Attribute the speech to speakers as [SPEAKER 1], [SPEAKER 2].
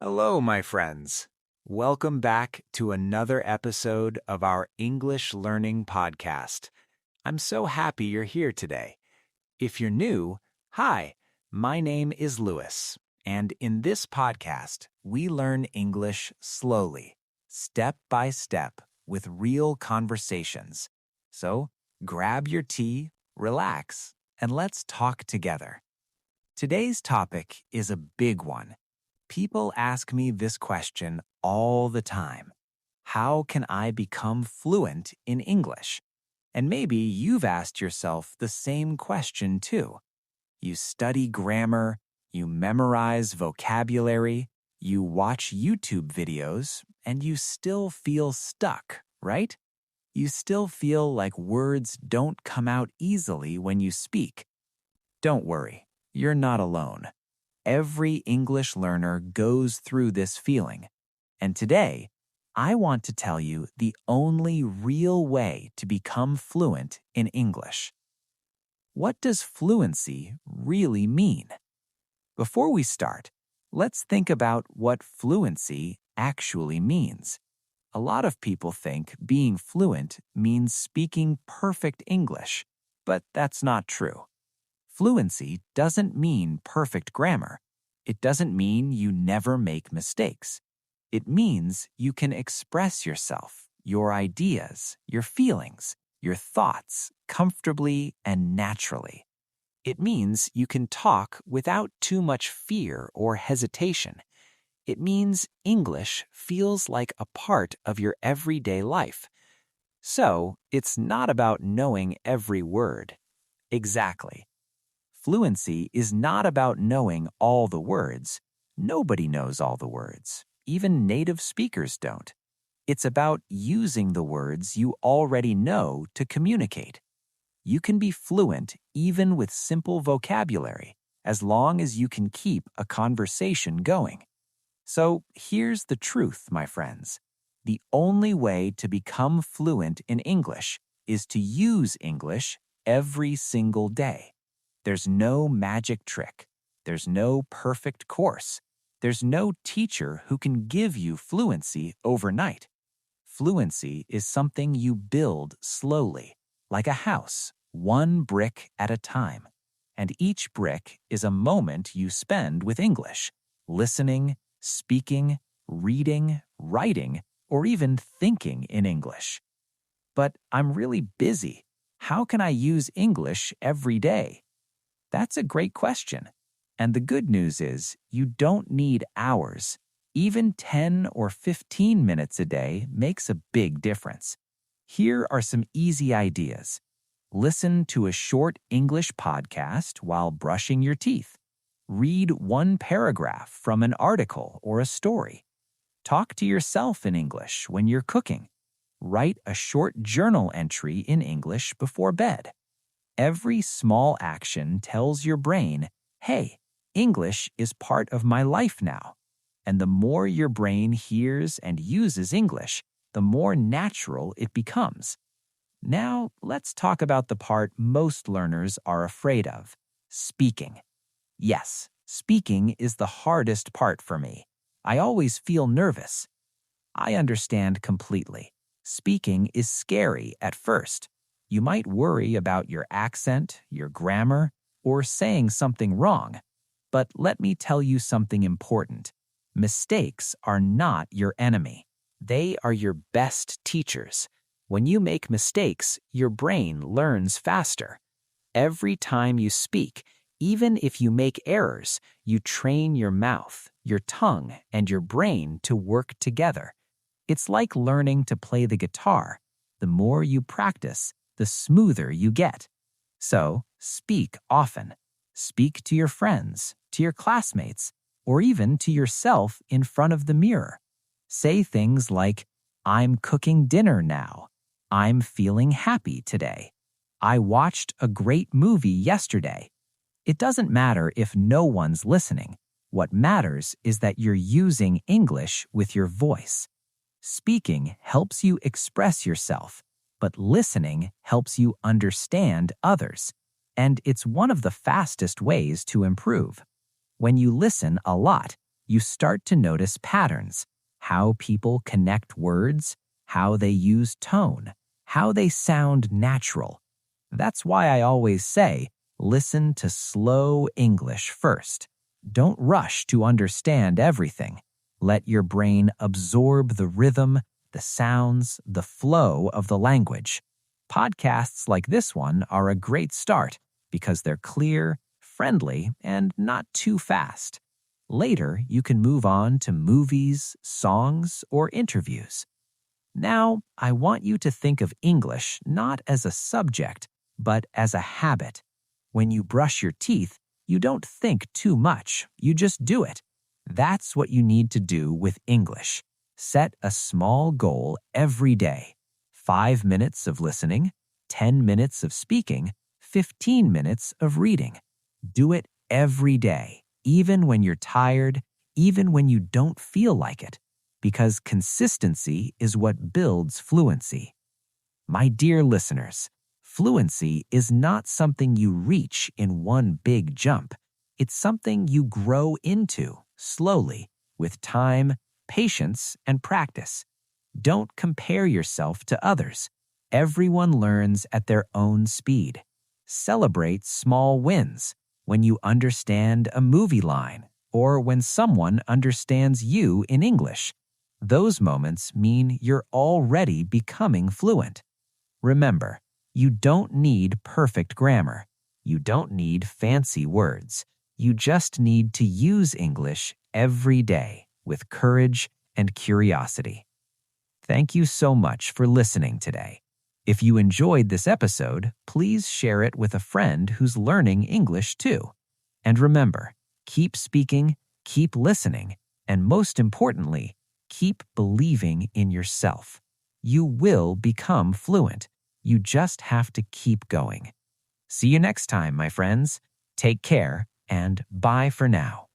[SPEAKER 1] Hello, my friends. Welcome back to another episode of our English Learning Podcast. I'm so happy you're here today. If you're new, hi, my name is Lewis, and in this podcast, we learn English slowly, step by step, with real conversations. So grab your tea, relax, and let's talk together. Today's topic is a big one. People ask me this question all the time. How can I become fluent in English? And maybe you've asked yourself the same question too. You study grammar, you memorize vocabulary, you watch YouTube videos, and you still feel stuck, right? You still feel like words don't come out easily when you speak. Don't worry, you're not alone. Every English learner goes through this feeling. And today, I want to tell you the only real way to become fluent in English. What does fluency really mean? Before we start, let's think about what fluency actually means. A lot of people think being fluent means speaking perfect English, but that's not true. Fluency doesn't mean perfect grammar. It doesn't mean you never make mistakes. It means you can express yourself, your ideas, your feelings, your thoughts comfortably and naturally. It means you can talk without too much fear or hesitation. It means English feels like a part of your everyday life. So, it's not about knowing every word. Exactly. Fluency is not about knowing all the words. Nobody knows all the words. Even native speakers don't. It's about using the words you already know to communicate. You can be fluent even with simple vocabulary, as long as you can keep a conversation going. So here's the truth, my friends. The only way to become fluent in English is to use English every single day. There's no magic trick. There's no perfect course. There's no teacher who can give you fluency overnight. Fluency is something you build slowly, like a house, one brick at a time. And each brick is a moment you spend with English, listening, speaking, reading, writing, or even thinking in English. But I'm really busy. How can I use English every day? That's a great question. And the good news is you don't need hours. Even 10 or 15 minutes a day makes a big difference. Here are some easy ideas. Listen to a short English podcast while brushing your teeth. Read one paragraph from an article or a story. Talk to yourself in English when you're cooking. Write a short journal entry in English before bed. Every small action tells your brain, hey, English is part of my life now. And the more your brain hears and uses English, the more natural it becomes. Now, let's talk about the part most learners are afraid of, speaking. Yes, speaking is the hardest part for me. I always feel nervous. I understand completely. Speaking is scary at first. You might worry about your accent, your grammar, or saying something wrong. But let me tell you something important. Mistakes are not your enemy. They are your best teachers. When you make mistakes, your brain learns faster. Every time you speak, even if you make errors, you train your mouth, your tongue, and your brain to work together. It's like learning to play the guitar. The more you practice, the smoother you get. So, speak often. Speak to your friends, to your classmates, or even to yourself in front of the mirror. Say things like, I'm cooking dinner now. I'm feeling happy today. I watched a great movie yesterday. It doesn't matter if no one's listening. What matters is that you're using English with your voice. Speaking helps you express yourself, but listening helps you understand others. And it's one of the fastest ways to improve. When you listen a lot, you start to notice patterns, how people connect words, how they use tone, how they sound natural. That's why I always say, listen to slow English first. Don't rush to understand everything. Let your brain absorb the rhythm, the sounds, the flow of the language. Podcasts like this one are a great start because they're clear, friendly, and not too fast. Later, you can move on to movies, songs, or interviews. Now, I want you to think of English not as a subject, but as a habit. When you brush your teeth, you don't think too much, you just do it. That's what you need to do with English. Set a small goal every day. 5 minutes of listening, 10 minutes of speaking, 15 minutes of reading. Do it every day, even when you're tired, even when you don't feel like it, because consistency is what builds fluency. My dear listeners, fluency is not something you reach in one big jump. It's something you grow into slowly with time, patience, and practice. Don't compare yourself to others. Everyone learns at their own speed. Celebrate small wins when you understand a movie line or when someone understands you in English. Those moments mean you're already becoming fluent. Remember, you don't need perfect grammar. You don't need fancy words. You just need to use English every day with courage and curiosity. Thank you so much for listening today. If you enjoyed this episode, please share it with a friend who's learning English too. And remember, keep speaking, keep listening, and most importantly, keep believing in yourself. You will become fluent. You just have to keep going. See you next time, my friends. Take care, and bye for now.